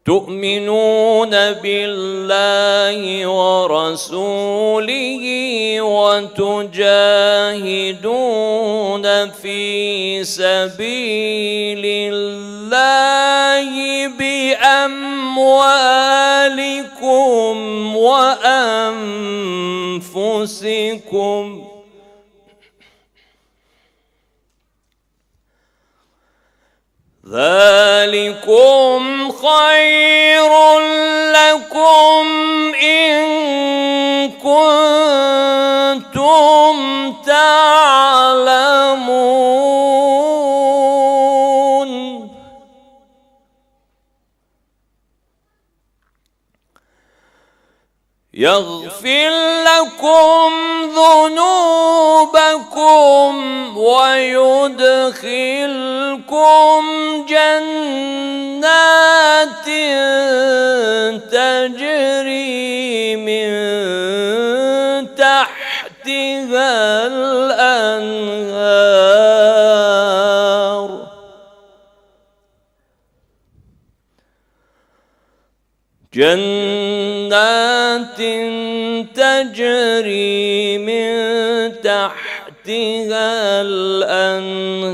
تؤمنون بالله ورسوله وتجاهدون في سبيل الله بأموالكم وأنفسكم ذلكم خير لكم إن كنتم تعلمون. يغفر لكم ذنوبكم ويدخلكم جنات تجري من تحتها الأنهار جنات تجري من تحتها الأنهار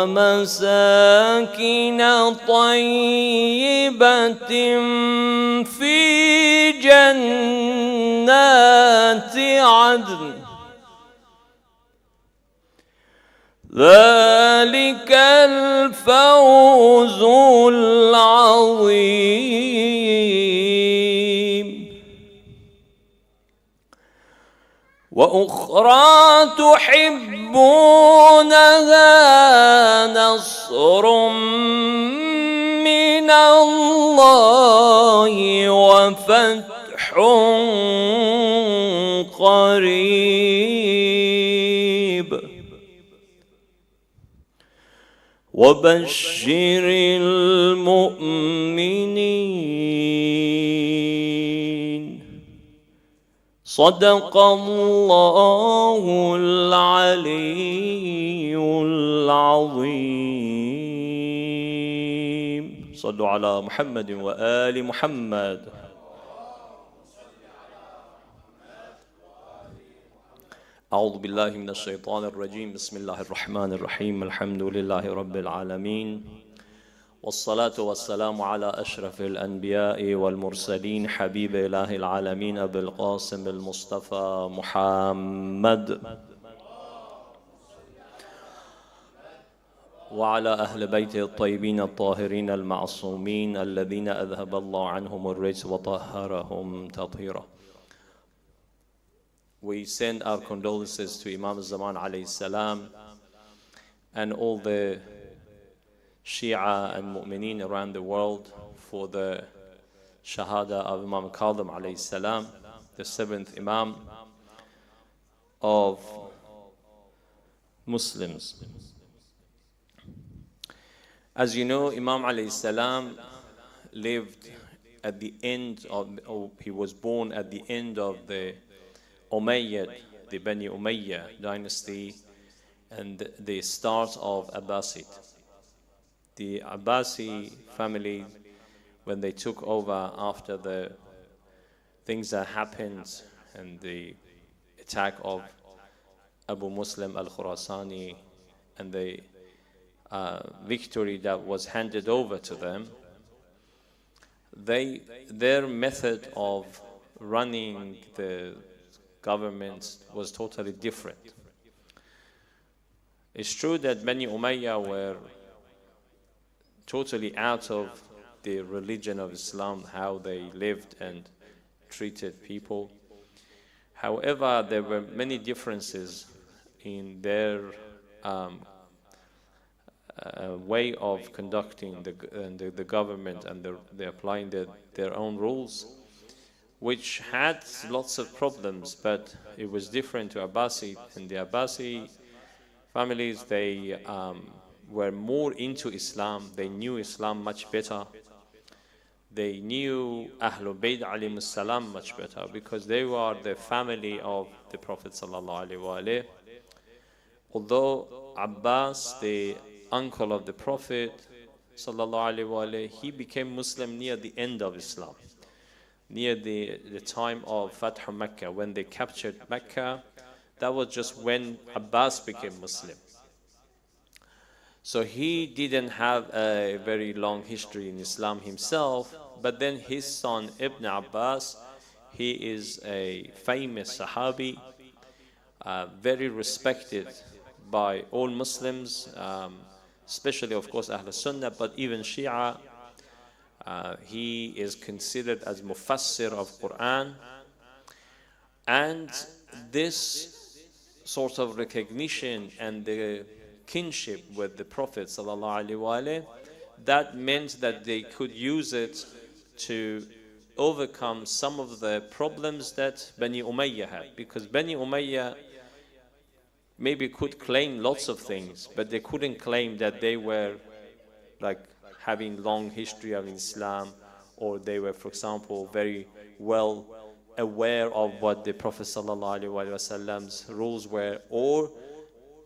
ومساكن طيبة في جنات عدن ذلك الفوز العظيم. وأخرى تحبونها نصر من الله وفتح قريب وبشر المؤمنين. صدق الله العلي العظيم. صلوا على محمد وآل محمد. أعوذ بالله من الشيطان الرجيم. بسم الله الرحمن الرحيم. الحمد لله رب العالمين والصلاة والسلام على أشرف الأنبياء والمرسلين حبيب إله العالمين أبي القاسم المصطفى محمد وعلى أهل بيته الطيبين الطاهرين المعصومين الذين أذهب الله عنهم الرجس وطهرهم تطهيرا. We send our condolences to Imam Zaman alayhi salam and all the Shia and Mu'mineen around the world for the Shahada of Imam Al-Kadhim A.S, the 7th Imam of Muslims. As you know, Imam A.S lived at the end of, or he was born at the end of the Umayyad, the Bani Umayyah dynasty, and the start of Abbasid. The Abbasi family, when they took over after the things that happened and the attack of Abu Muslim Al-Khurasani and the victory that was handed over to them, their method of running the government was totally different. It's true that Bani Umayyah were totally out of the religion of Islam, how they lived and treated people. However, there were many differences in their way of conducting the government, and they applying their own rules, which had lots of problems, but it was different to Abbasi. And the Abbasi families, they were more into Islam. They knew Islam much better. They knew Ahlul Bayt alayhim salam much better because they were the family of the Prophet sallallahu alaihi wasallam. Although Abbas, the uncle of the Prophet, sallallahu alaihi wasallam, he became Muslim near the end of Islam, near the time of Fath Mecca, when they captured Mecca. That was just when Abbas became Muslim. So he didn't have a very long history in Islam himself, but then his son Ibn Abbas, he is a famous Sahabi, very respected by all Muslims, especially of course Ahl Sunnah, but even Shia. He is considered as Mufassir of Quran, and this sort of recognition and the kinship with the Prophet ﷺ, that meant that they could use it to overcome some of the problems that Bani Umayyah had, because Bani Umayyah maybe could claim lots of things, but they couldn't claim that they were like having long history of Islam, or they were, for example, very well aware of what the Prophet ﷺ's rules were, or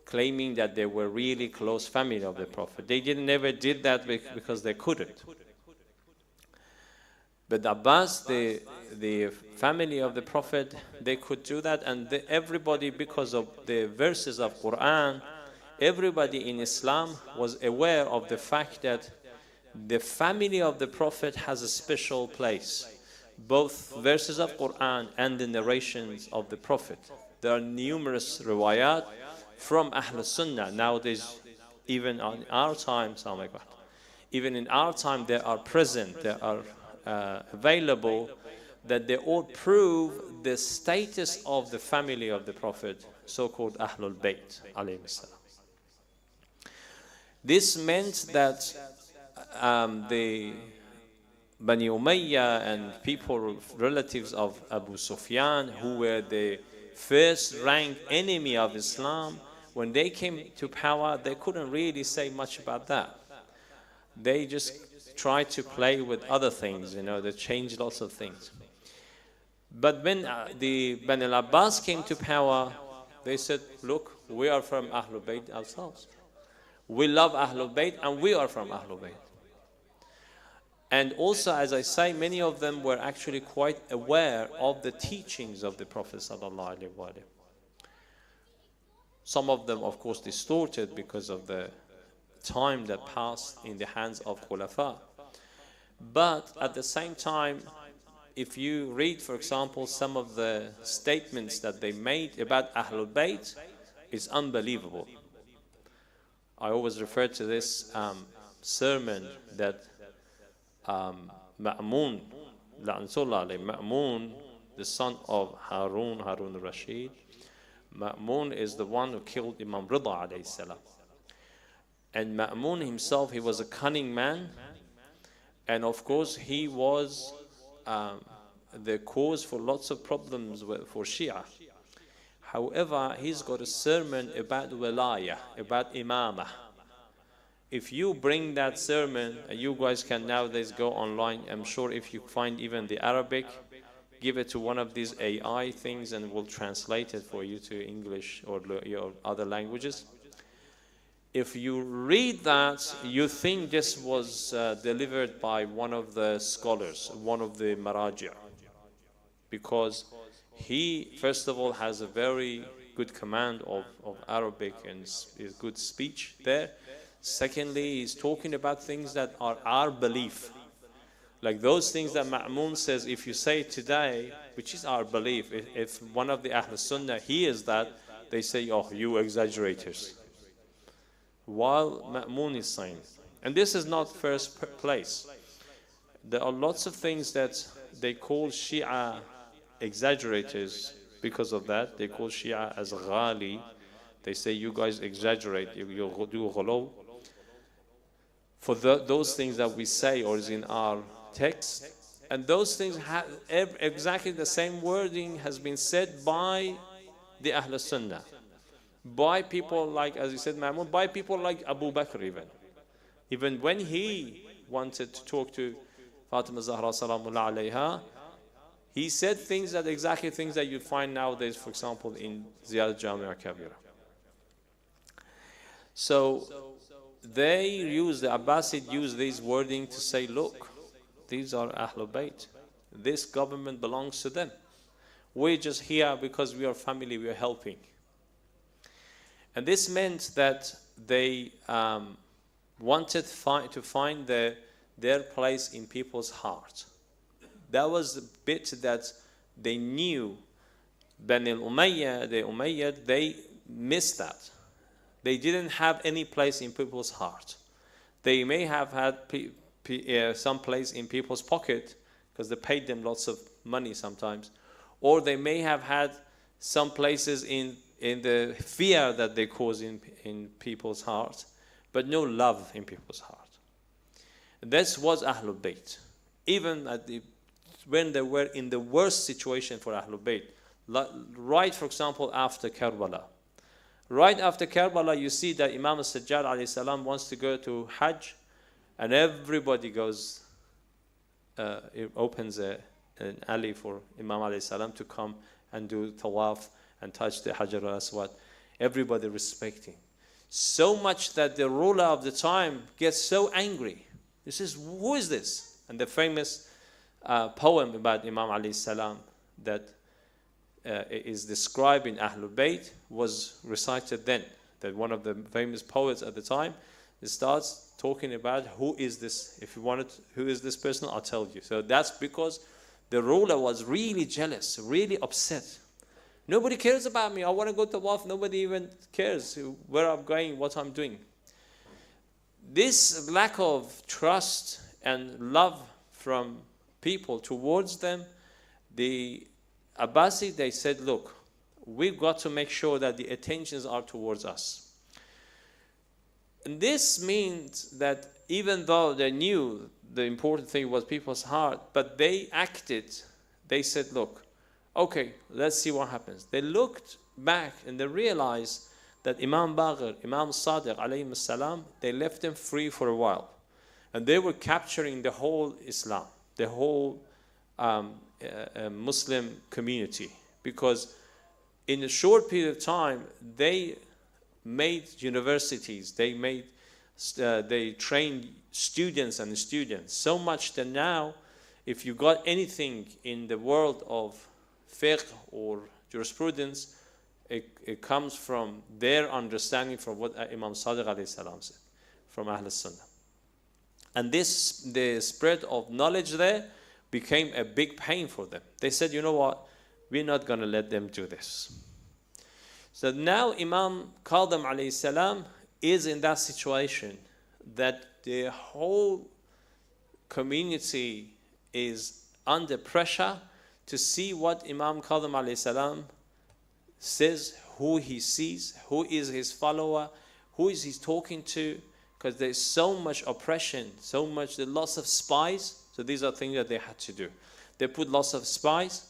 claiming that they were really close family of the Prophet. They never did that because they couldn't. But Abbas, the family of the Prophet, they could do that, and everybody, because of the verses of Quran, everybody in Islam was aware of the fact that the family of the Prophet has a special place. Both verses of Quran and the narrations of the Prophet. There are numerous riwayat from Ahl Sunnah. Nowadays, even in our time, even in our time, they are present, they are available, that they all prove the status of the family of the Prophet, so-called Ahlul Bayt alayhi salam. This meant that the Bani Umayyah and people, relatives of Abu Sufyan, who were the first ranked enemy of Islam, when they came to power, they couldn't really say much about that. They just tried to play with other things, they changed lots of things. But when the Bani al-Abbas came to power, they said, look, we are from Ahlul Bayt ourselves. We love Ahlul Bayt and we are from Ahlul Bayt. And also, as I say, many of them were actually quite aware of the teachings of the Prophet ﷺ. Some of them, of course, distorted because of the time that passed in the hands of Khulafa. But at the same time, if you read, for example, some of the statements that they made about Ahlul Bayt, it's unbelievable. I always refer to this sermon that Ma'mun, Ma'mun, the son of Harun al-Rashid, Ma'mun is the one who killed Imam Rida A.S. And Ma'mun himself, he was a cunning man, and of course he was the cause for lots of problems for Shia. However, he's got a sermon about wilayah, about imamah. If you bring that sermon, and you guys can nowadays go online, I'm sure if you find even the Arabic, give it to one of these AI things and we'll translate it for you to English or your other languages. If you read that, you think this was delivered by one of the scholars, one of the Maraji', because he, first of all, has a very good command of Arabic and is good speech there. Secondly, he's talking about things that are our belief. Like those things that Ma'mun says, if you say today, which is our belief, if one of the Ahl Sunnah hears that, they say, oh, you exaggerators. While Ma'mun is saying, and this is not first place. There are lots of things that they call Shia exaggerators because of that. They call Shia as ghali. They say, you guys exaggerate, you do ghulaw. For those things that we say or is in our text, and those things have exactly the same wording has been said by the Ahl Sunnah, by people like, as you said, Ma'mun, by people like Abu Bakr even when he wanted to talk to Fatima Zahra salamullah alayha, he said things that exactly things that you find nowadays, for example, in Ziyad Jami' Kabira. So the Abbasid used this wording to say, look, these are Ahlul Bayt. This government belongs to them. We're just here because we are family, we are helping. And this meant that they wanted to find their place in people's heart. That was the bit that they knew. Bani al-Umayyah, the Umayyad, they missed that. They didn't have any place in people's heart. They may have had some place in people's pocket because they paid them lots of money sometimes. Or they may have had some places in the fear that they cause in people's hearts, but no love in people's heart. This was Ahlul Bayt. Even when they were in the worst situation for Ahlul Bayt, right, for example, after Karbala. Right after Karbala, you see that Imam As-Sajjad alayhi salam wants to go to Hajj, and everybody goes, it opens an alley for Imam alayhi salam to come and do tawaf and touch the Hajar al-Aswad. Everybody respecting. So much that the ruler of the time gets so angry. He says, who is this? And the famous poem about Imam alayhi salam that is described in Ahlul Bayt was recited then. That one of the famous poets at the time, it starts talking about who is this. If you wanted, who is this person, I'll tell you. So that's because the ruler was really jealous, really upset. Nobody cares about me. I want to go to Tawaf. Nobody even cares where I'm going, what I'm doing. This lack of trust and love from people towards them, the Abbasi, they said, look, we've got to make sure that the attentions are towards us. And this means that even though they knew the important thing was people's heart, but they acted, they said, look, okay, let's see what happens. They looked back and they realized that Imam Baqir, Imam Sadiq alayhi salam, they left them free for a while. And they were capturing the whole Islam, the whole Muslim community, because in a short period of time they made universities, they trained students and students so much that now if you got anything in the world of fiqh or jurisprudence, it comes from their understanding from what Imam Sadiq alayhi salam said from Ahl Sunnah. And the spread of knowledge there became a big pain for them. They said, you know what, we're not going to let them do this. So now Imam Kadhim alayhi salam is in that situation that the whole community is under pressure to see what Imam Kadhim alayhi salam says, who he sees, who is his follower, who is he talking to, because there's so much oppression, so much, the loss of spies. So these are things that they had to do. They put lots of spies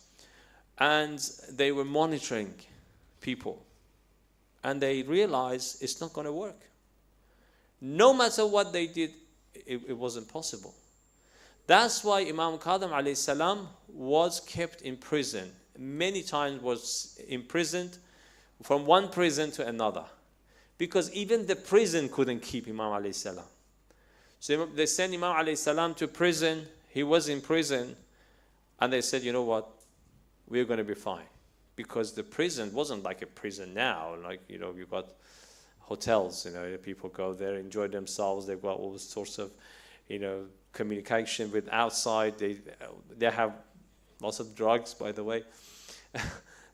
and they were monitoring people. And they realized it's not going to work. No matter what they did, it wasn't possible. That's why Imam Kadhim alayhi salam was kept in prison. Many times was imprisoned from one prison to another. Because even the prison couldn't keep Imam alayhi salam. So they sent Imam alayhi salam to prison. He was in prison, and they said, you know what, we're going to be fine. Because the prison wasn't like a prison now. Like, you know, you've got hotels, you know, people go there, enjoy themselves. They've got all sorts of, you know, communication with outside. They have lots of drugs, by the way.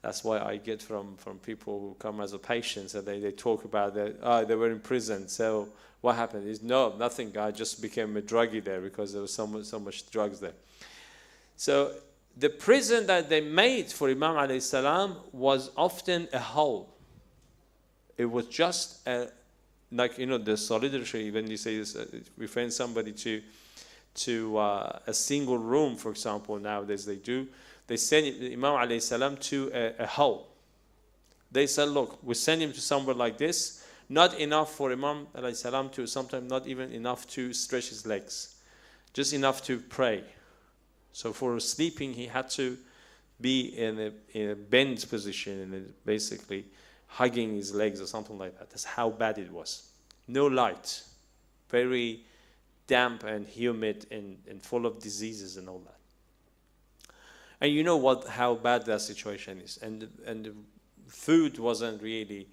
That's why I get from people who come as a patient, so they talk about that, oh, they were in prison, so what happened? Is no, nothing, I just became a druggie there because there was so much drugs there. So the prison that they made for Imam alayhi salam was often a hole. It was just like, you know, the solidarity, when you say this, referring somebody to a single room, for example, nowadays they send Imam alayhi salam to a hole. They said, look, we send him to somewhere like this, not enough for Imam alayhi salam to, sometimes not even enough to stretch his legs, just enough to pray. So for sleeping, he had to be in a bent position and basically hugging his legs or something like that. That's how bad it was. No light, very damp and humid and full of diseases and all that. And you know how bad that situation is. And the food wasn't really,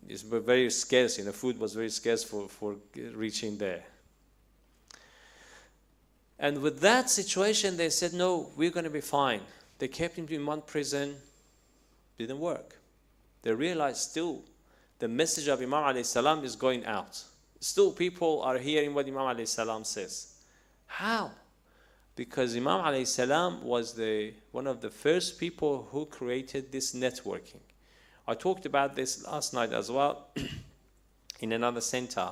it's very scarce. Food was very scarce for reaching there. And with that situation, they said, no, we're going to be fine. They kept him in one prison. Didn't work. They realized still the message of Imam alayhi salam is going out. Still people are hearing what Imam alayhi salam says. How? Because Imam alayhi salam was one of the first people who created this networking. I talked about this last night as well in another center.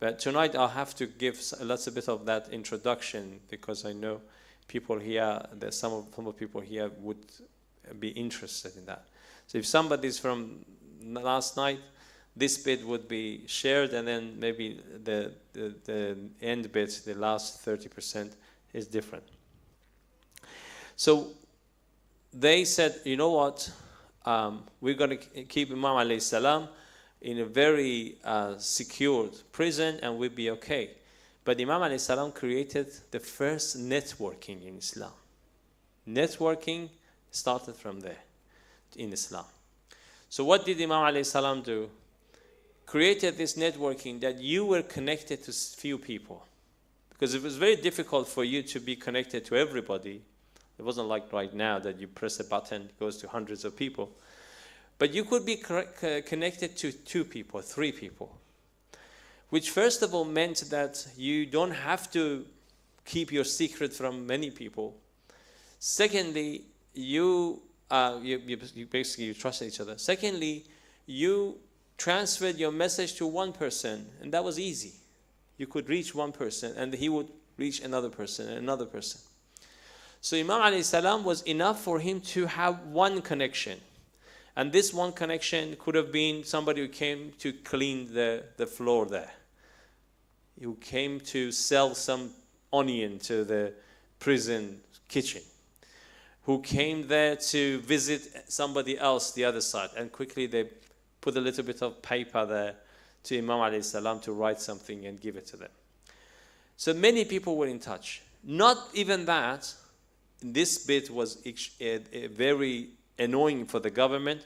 But tonight I'll have to give a little bit of that introduction, because I know people here, there's some of the people here would be interested in that. So if somebody's from last night, this bit would be shared, and then maybe the end bit, the last 30%, is different. So they said, you know what, we're going to keep Imam alayhi salam in a very secured prison, and we'll be okay. But Imam alayhi salam created the first networking in Islam. Networking started from there in Islam. So what did Imam alayhi salam do? Created this networking that you were connected to few people. Because it was very difficult for you to be connected to everybody. It wasn't like right now that you press a button, it goes to hundreds of people. But you could be connected to 2 people, 3 people. Which first of all meant that you don't have to keep your secret from many people. Secondly, you basically trust each other. Secondly, you transferred your message to one person, and that was easy. You could reach one person, and he would reach another person and another person. So Imam alayhi salam was enough for him to have one connection. And this one connection could have been somebody who came to clean the floor there. Who came to sell some onion to the prison kitchen. Who came there to visit somebody else the other side. And quickly they put a little bit of paper there to Imam alayhi salam to write something and give it to them. So many people were in touch. Not even that, this bit was very annoying for the government,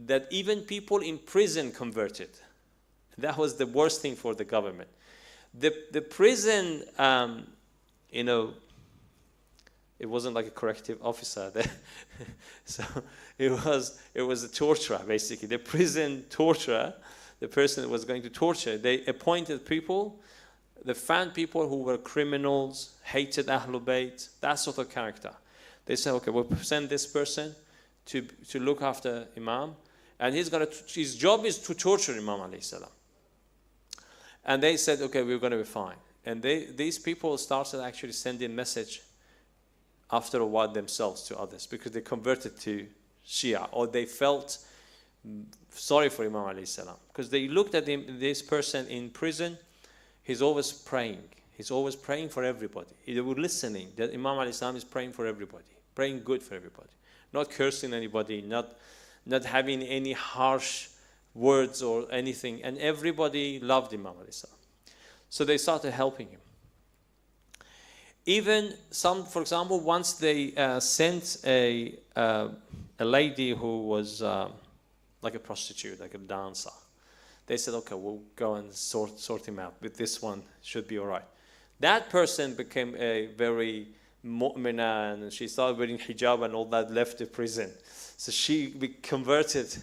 that even people in prison converted. That was the worst thing for the government. The prison, it wasn't like a corrective officer there. So it was a torturer, basically. The prison torturer, the person that was going to torture, they appointed people, they found people who were criminals, hated Ahlul Bayt, that sort of character. They said, okay, we'll send this person to look after Imam, and his job is to torture Imam alayhi salam. And they said, okay, we're going to be fine. And these people started actually sending message after a while themselves to others, because they converted to Shia, or they felt sorry for Imam alayhi salam, because they looked at this person in prison. He's always praying. He's always praying for everybody. They were listening that Imam alayhi salam is praying for everybody, praying good for everybody, not cursing anybody, not having any harsh words or anything. And everybody loved Imam alayhi salam. So they started helping him. Even some, for example, once they sent a lady who was like a prostitute, like a dancer. They said, okay, we'll go and sort him out, but this one should be all right. That person became a very mu'mina, and she started wearing hijab and all that, left the prison. So she converted,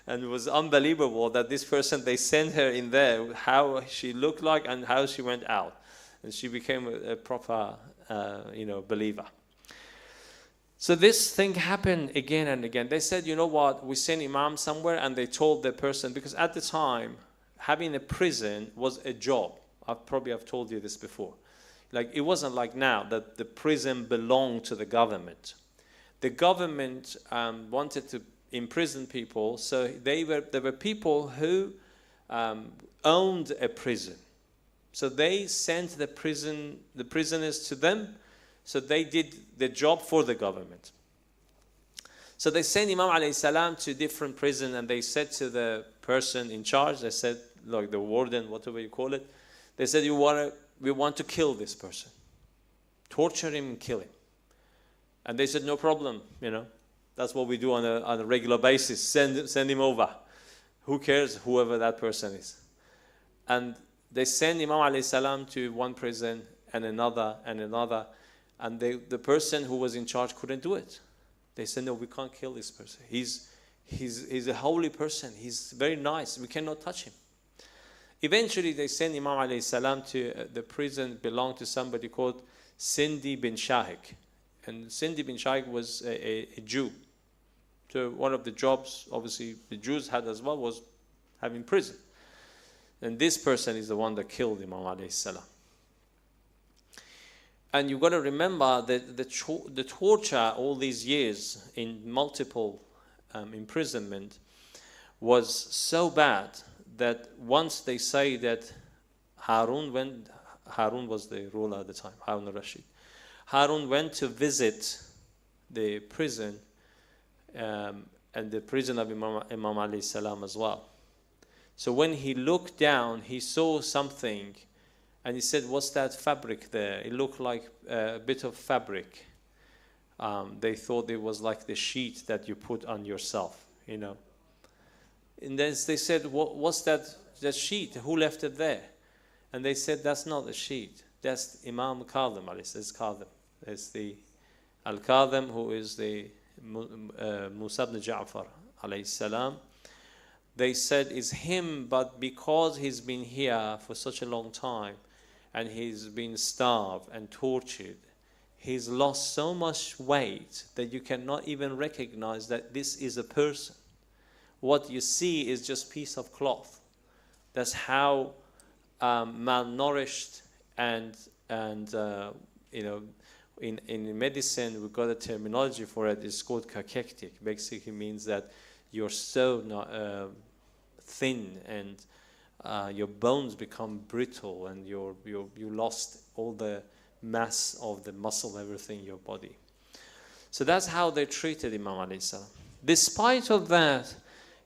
and it was unbelievable that this person, they sent her in there, how she looked like and how she went out. And she became a proper, believer. So this thing happened again and again. They said, you know what, we sent Imam somewhere, and they told the person, because at the time, having a prison was a job. I've told you this before. Like, it wasn't like now that the prison belonged to the government. The government wanted to imprison people, so there were people who owned a prison. So they sent the prisoners to them, so they did the job for the government. So they sent Imam alayhi salam to different prisons, and they said to the person in charge, they said, like the warden, whatever you call it, They said, we want to kill this person. Torture him and kill him. And they said, no problem, That's what we do on a regular basis. Send him over. Who cares, whoever that person is. And they send Imam alayhi salam to one prison and another and another. And the person who was in charge couldn't do it. They said, no, we can't kill this person. He's a holy person. He's very nice. We cannot touch him. Eventually, they sent Imam alayhi salam to the prison belonged to somebody called Sindi bin Shahik. And Sindi bin Shahik was a Jew. So one of the jobs, obviously, the Jews had as well was having prison. And this person is the one that killed Imam alayhi salam. And you've got to remember that the torture all these years in multiple imprisonment was so bad that once they say that Harun was the ruler at the time, Harun al-Rashid. Harun went to visit the prison and the prison of Imam alayhi salam as well. So when he looked down, he saw something and he said, what's that fabric there? It looked like a bit of fabric. They thought it was like the sheet that you put on yourself, And then they said, what's that sheet? Who left it there? And they said, that's not a sheet. That's Imam Kadhim A.S. It's the Al-Kadhim, who is the Musa ibn Ja'far alayhi salam. They said it's him, but because he's been here for such a long time and he's been starved and tortured, he's lost so much weight that you cannot even recognize that this is a person. What you see is just a piece of cloth. That's how malnourished and in medicine we've got a terminology for it. It's called cachectic. Basically means that you're so thin and your bones become brittle and you lost all the mass of the muscle, everything in your body. So that's how they treated Imam alayhi salam. Despite of that,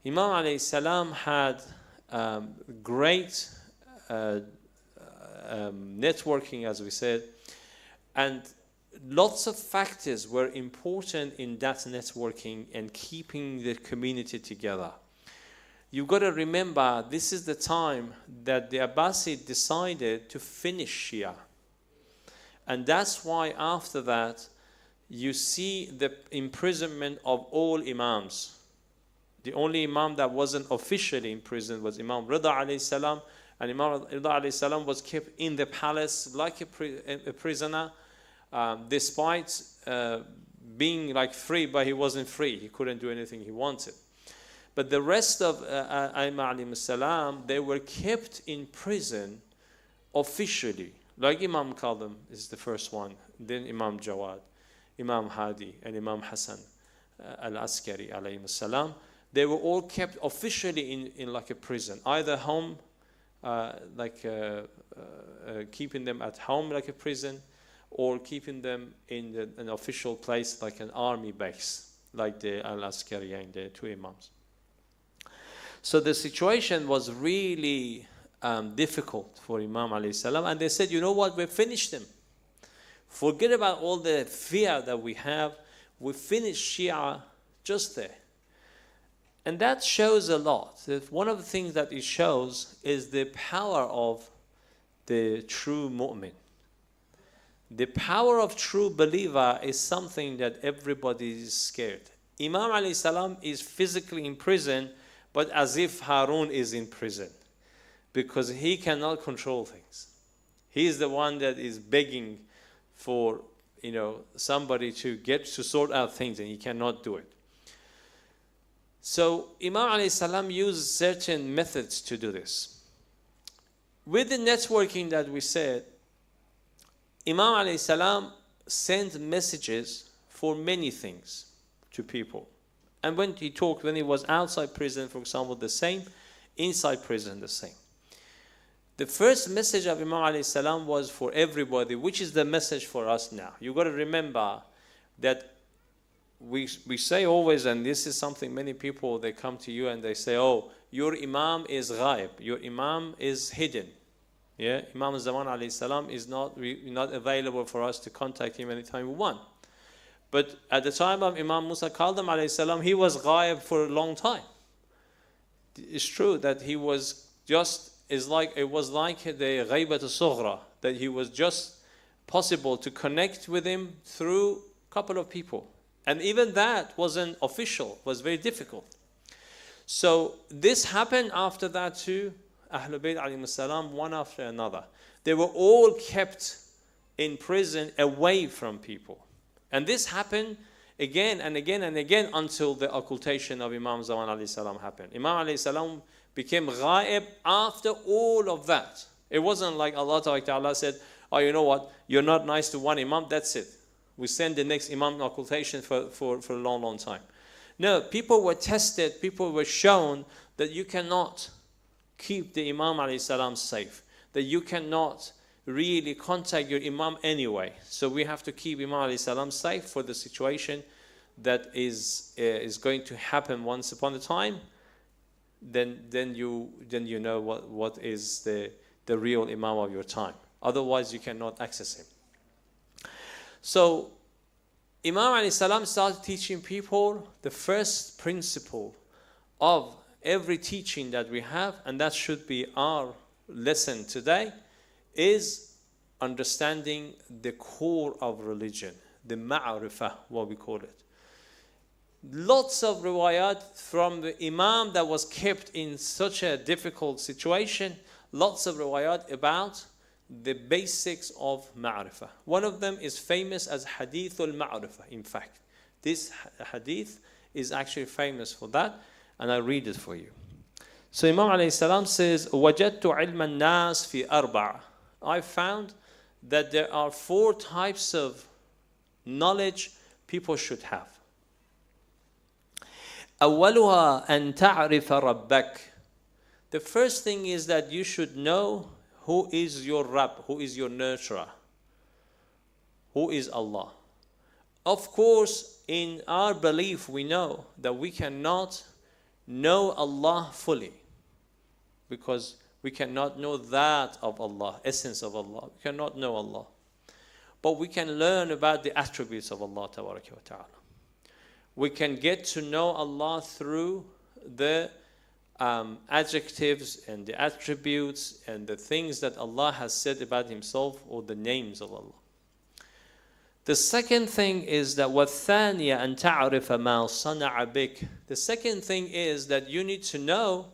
Imam alayhi salam had great networking, as we said, and lots of factors were important in that networking and keeping the community together. You've got to remember, this is the time that the Abbasid decided to finish Shia. And that's why after that, you see the imprisonment of all Imams. The only Imam that wasn't officially imprisoned was Imam Rida alayhi salam. And Imam Rida alayhi salam was kept in the palace like a prisoner, despite being like free, but he wasn't free. He couldn't do anything he wanted. But the rest of Aimah alayhi salam, they were kept in prison officially. Like Imam Kadhim is the first one, then Imam Jawad, Imam Hadi, and Imam Hassan Al-Askari alayhi salam. They were all kept officially in like a prison, either home, keeping them at home like a prison, or keeping them in an official place like an army base, like the Al-Askari and the two Imams. So the situation was really difficult for Imam alayhi salam, and they said, you know what, we finished them. Forget about all the fear that we have. We finished Shia just there. And that shows a lot. One of the things that it shows is the power of the true mu'min. The power of true believer is something that everybody is scared. Imam alayhi salam is physically in prison, but as if Harun is in prison, because he cannot control things. He is the one that is begging for somebody to sort out things, and he cannot do it. So Imam alayhi salam used certain methods to do this. With the networking that we said, Imam alayhi salam sent messages for many things to people. And when he was outside prison, for example, the same, inside prison, the same. The first message of Imam alayhi salam was for everybody, which is the message for us now. You've got to remember that we say always, and this is something many people, they come to you and they say, oh, your Imam is ghaib, your Imam is hidden. Yeah, Imam Zaman alayhi salam is not available for us to contact him anytime we want. But at the time of Imam Musa Al-Kadhim A.S, he was ghaib for a long time. It's true that he was just, it was like the ghaibat al-sughra, that he was just possible to connect with him through a couple of people. And even that wasn't official, was very difficult. So this happened after that to Ahlul Bayt alayhi salam, one after another. They were all kept in prison away from people. And this happened again and again and again until the occultation of Imam Zaman alayhi salam happened. Imam alayhi salam became ghaib after all of that. It wasn't like Allah Ta'ala said, oh, you know what, you're not nice to one Imam, that's it. We send the next Imam occultation for a long, long time. No, people were tested, people were shown that you cannot keep the Imam alayhi salam safe, that you cannot really contact your Imam anyway. So we have to keep Imam alayhi salam safe for the situation that is going to happen once upon a time. Then you know what is the real Imam of your time. Otherwise, you cannot access him. So Imam alayhi salam started teaching people the first principle of every teaching that we have, and that should be our lesson today, is understanding the core of religion, the ma'rifah, what we call it. Lots of riwayat from the Imam that was kept in such a difficult situation, lots of riwayat about the basics of ma'rifah. One of them is famous as Hadith al-Ma'rifah. In fact, this hadith is actually famous for that, and I read it for you. So Imam alayhi salam says, وَجَدْتُ عِلْمَ النَّاسِ فِي أَرْبَعَ. I found that there are 4 types of knowledge people should have. أَوَّلُهَا أَن تَعْرِفَ رَبَّكَ. The first thing is that you should know who is your Rabb, who is your nurturer, who is Allah. Of course, in our belief, we know that we cannot know Allah fully, because we cannot know that of Allah, essence of Allah. We cannot know Allah. But we can learn about the attributes of Allah Ta'ala. We can get to know Allah through the adjectives and the attributes and the things that Allah has said about Himself, or the names of Allah. The second thing is that وَالثَّانِيَ أَن تَعْرِفَ مَا صَنَعَ بِكَ. The second thing is that you need to know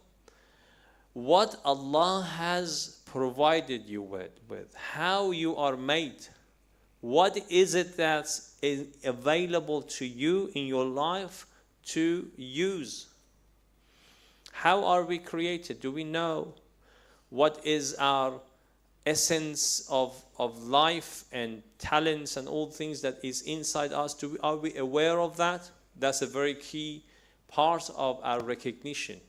what Allah has provided you with, how you are made. What is it that's available to you in your life to use? How are we created? Do we know what is our essence of life and talents and all things that is inside us? Are we aware of that? That's a very key part of our recognition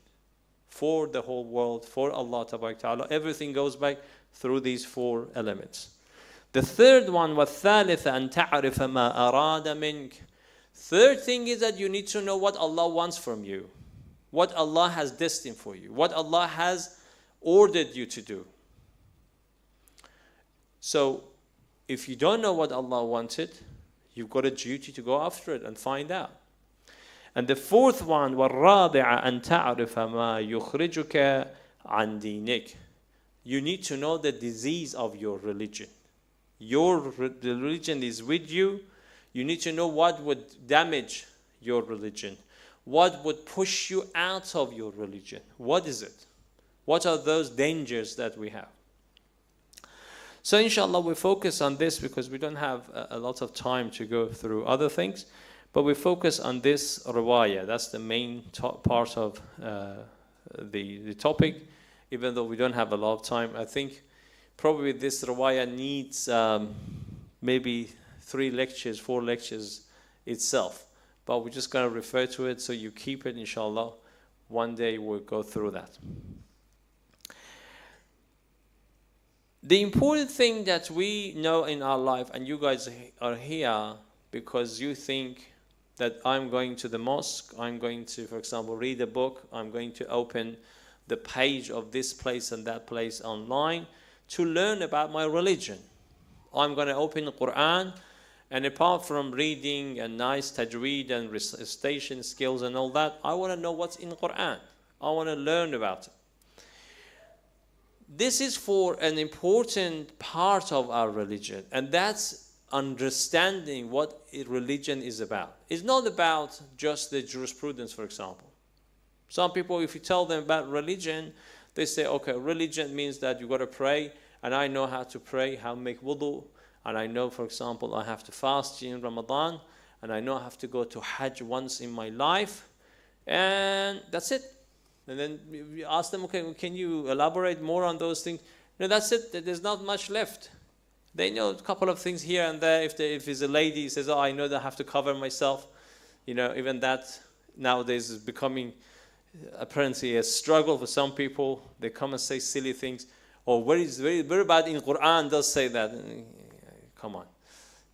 for the whole world, for Allah Ta'ala. Everything goes back through these 4 elements. The third one, وَالثَّالِثَ أَن تَعْرِفَ مَا أَرَادَ مِنْكَ. Third thing is that you need to know what Allah wants from you, what Allah has destined for you, what Allah has ordered you to do. So if you don't know what Allah wanted, you've got a duty to go after it and find out. And the fourth one, وَالرَّابِعَ أَن تَعْرِفَ مَا يُخْرِجُكَ عَنْ دِينِكَ. You need to know the disease of your religion. The religion is with you. You need to know what would damage your religion. What would push you out of your religion? What is it? What are those dangers that we have? So inshallah we focus on this because we don't have a lot of time to go through other things. But we focus on this riwayah. That's the main part of the topic. Even though we don't have a lot of time, I think probably this riwayah needs maybe 3 lectures, 4 lectures itself. But we're just going to refer to it, so you keep it, inshallah. One day we'll go through that. The important thing that we know in our life, and you guys are here because you think that I'm going to the mosque, I'm going to, for example, read a book, I'm going to open the page of this place and that place online to learn about my religion. I'm going to open the Quran, and apart from reading and nice tajweed and recitation skills and all that, I want to know what's in the Quran. I want to learn about it. This is for an important part of our religion, and that's understanding what religion is about. It's not about just the jurisprudence, for example. Some people, if you tell them about religion, they say, okay, religion means that you got to pray, and I know how to pray, how to make wudu, and I know, for example, I have to fast in Ramadan, and I know I have to go to Hajj once in my life, and that's it. And then you ask them, okay, can you elaborate more on those things? No, that's it. There's not much left. They know a couple of things here and there. If it's a lady, he says, oh, I know that I have to cover myself. You know, even that nowadays is becoming apparently a struggle for some people. They come and say silly things. Or where about in Quran does say that? Come on.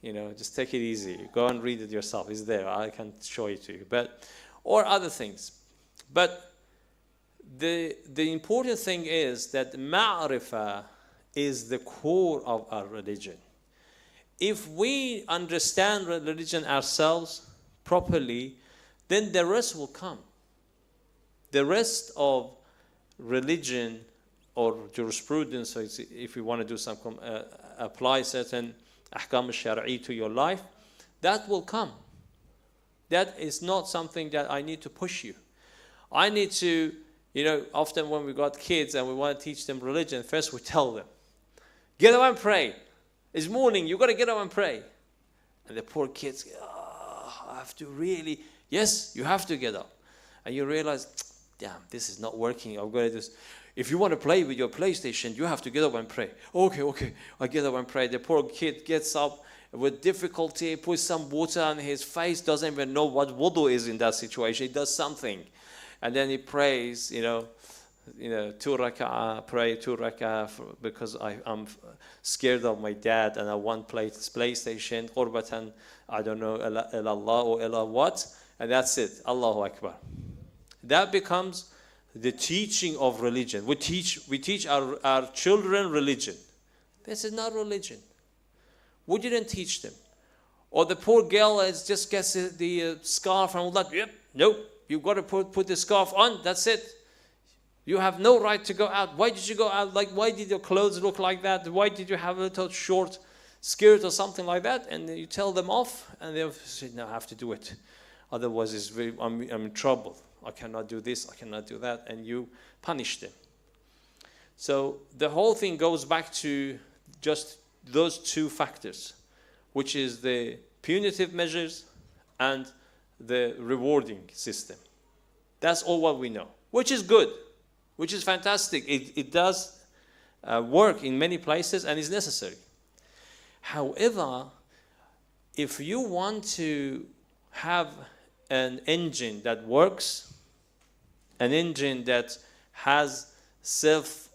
You know, just take it easy. Go and read it yourself. It's there. I can show it to you. Or other things. But the important thing is that ma'rifah is the core of our religion. If we understand religion ourselves properly, then the rest will come. The rest of religion or jurisprudence, so if you want to do some, apply certain ahkam al-shar'i to your life, that will come. That is not something that I need to push you. I need to, you know, often when we got kids and we want to teach them religion, first we tell them, get up and pray. It's morning, you got to get up and pray. And the poor kids, oh, I have to really, yes, you have to get up. And you realize, damn, this is not working. I'm going to just, if you want to play with your PlayStation, you have to get up and pray. Okay, I get up and pray. The poor kid gets up with difficulty, puts some water on his face, doesn't even know what wudu is in that situation. He does something. And then he prays, you know, 2 rak'ah, pray 2 rak'ah because I'm scared of my dad and I want PlayStation, qurbatan, I don't know, ilallah or ilallah what, and that's it, Allahu Akbar. That becomes the teaching of religion. We teach our children religion. This is not religion. We didn't teach them. Or the poor girl just gets the scarf and all that, yep, nope. You've got to put the scarf on, that's it. You have no right to go out. Why did you go out? Like, why did your clothes look like that? Why did you have a little short skirt or something like that? And you tell them off, and they say, no, I have to do it. Otherwise, I'm in trouble. I cannot do this, I cannot do that. And you punish them. So the whole thing goes back to just those two factors, which is the punitive measures and the rewarding system. That's all what we know, which is good, which is fantastic. It does work in many places and is necessary. However, if you want to have an engine that works, an engine that has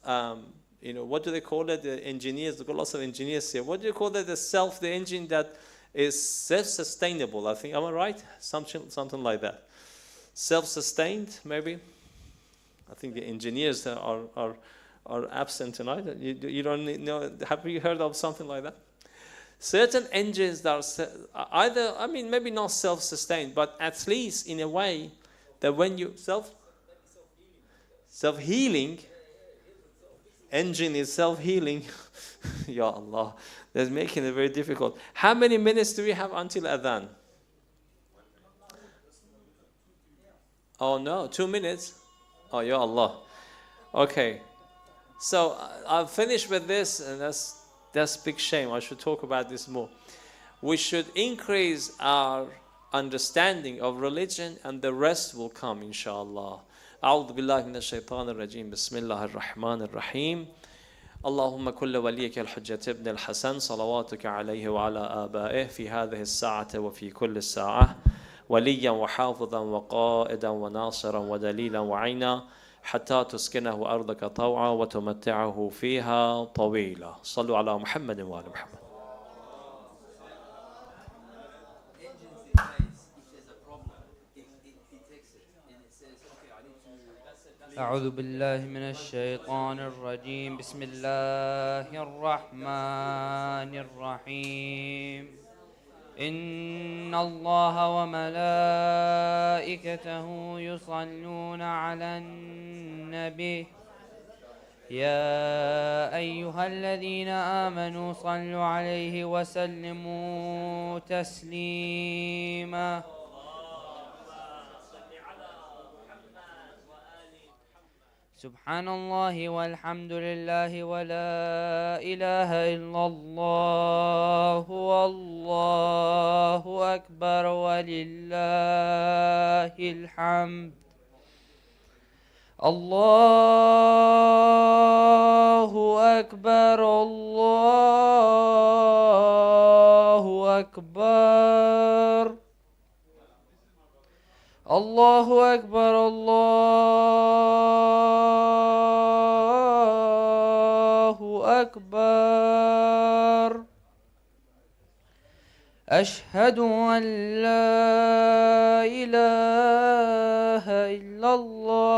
what do they call it? The engineers, there are lots of engineers here. What do you call that? The engine that is self-sustainable, I think. Am I right? Something like that. Self-sustained, maybe. I think the engineers are absent tonight. You don't know. Have you heard of something like that? Certain engines that are either, I mean, maybe not self-sustained, but at least in a way that when you self-healing, engine is self-healing. Ya Allah, that's making it very difficult. How many minutes do we have until Adhan? Oh no, 2 minutes? Oh, Ya Allah. Okay, so I'll finish with this, and that's big shame. I should talk about this more. We should increase our understanding of religion, and the rest will come, inshallah. أعوذ بالله من الشيطان الرجيم بسم الله الرحمن الرحيم اللهم كل وليك الحجة ابن الحسن صلواتك عليه وعلى آبائه في هذه الساعة وفي كل الساعة وليا وحافظا وقائدا وناصرا ودليلا وعينا حتى تسكنه أرضك طوعا وتمتعه فيها طويلا صلوا على محمد وآل محمد. أعوذ بالله من الشيطان الرجيم. بسم الله الرحمن الرحيم. إن الله وملائكته يصلون على النبي يا أيها الذين آمنوا صلوا عليه وسلموا تسليما. سبحان الله والحمد لله ولا إله إلا الله والله أكبر ولله الحمد. الله أكبر الله أكبر الله أكبر الله أكبر. أشهد أن لا إله إلا الله.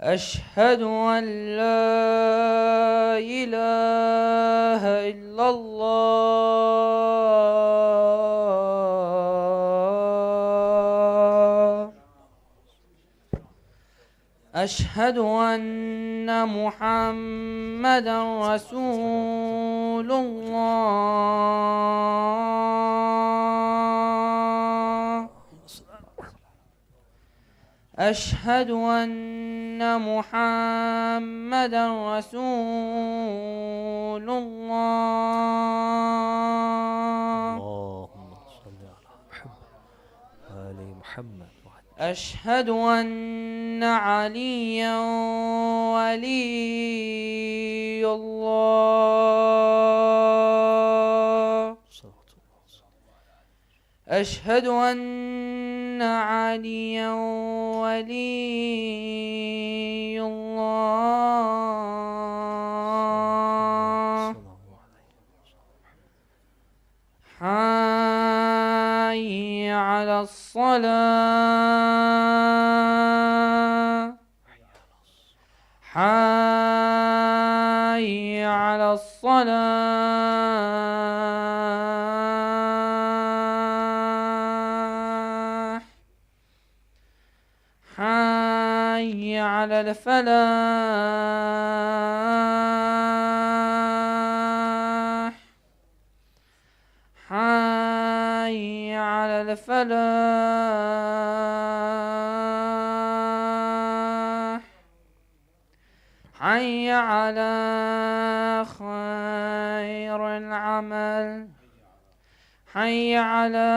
أشهد أن لا إله إلا الله. أشهد أن محمدا رسول الله. أشهد أن محمدا رسول الله. اللهم صل على محمد وآل محمد. أشهد أن عليا ولي الله. أشهد أن عليا ولي الله. حي على الصلاة. حي على الصلاة. حي على الفلاح. حي على الفلاح. حي على خير العمل. حي على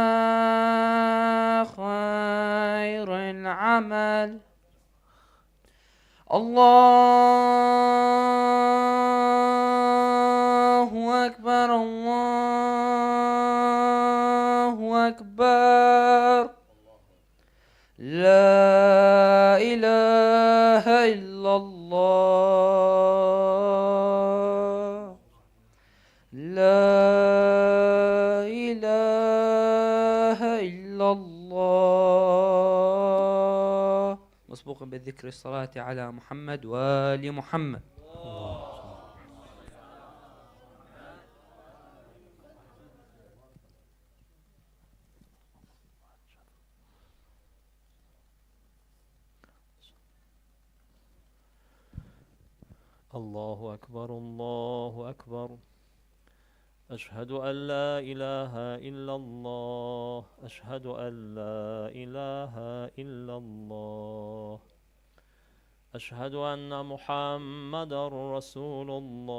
خير العمل. الله أكبر الله أكبر. لا إله إلا الله. لا إله إلا الله. مسبوقا بالذكر الصلاة على محمد وآل محمد. الله أكبر الله أكبر. أشهد أن لا إله إلا الله. أشهد أن لا إله إلا الله. أشهد أن محمدا رسول الله.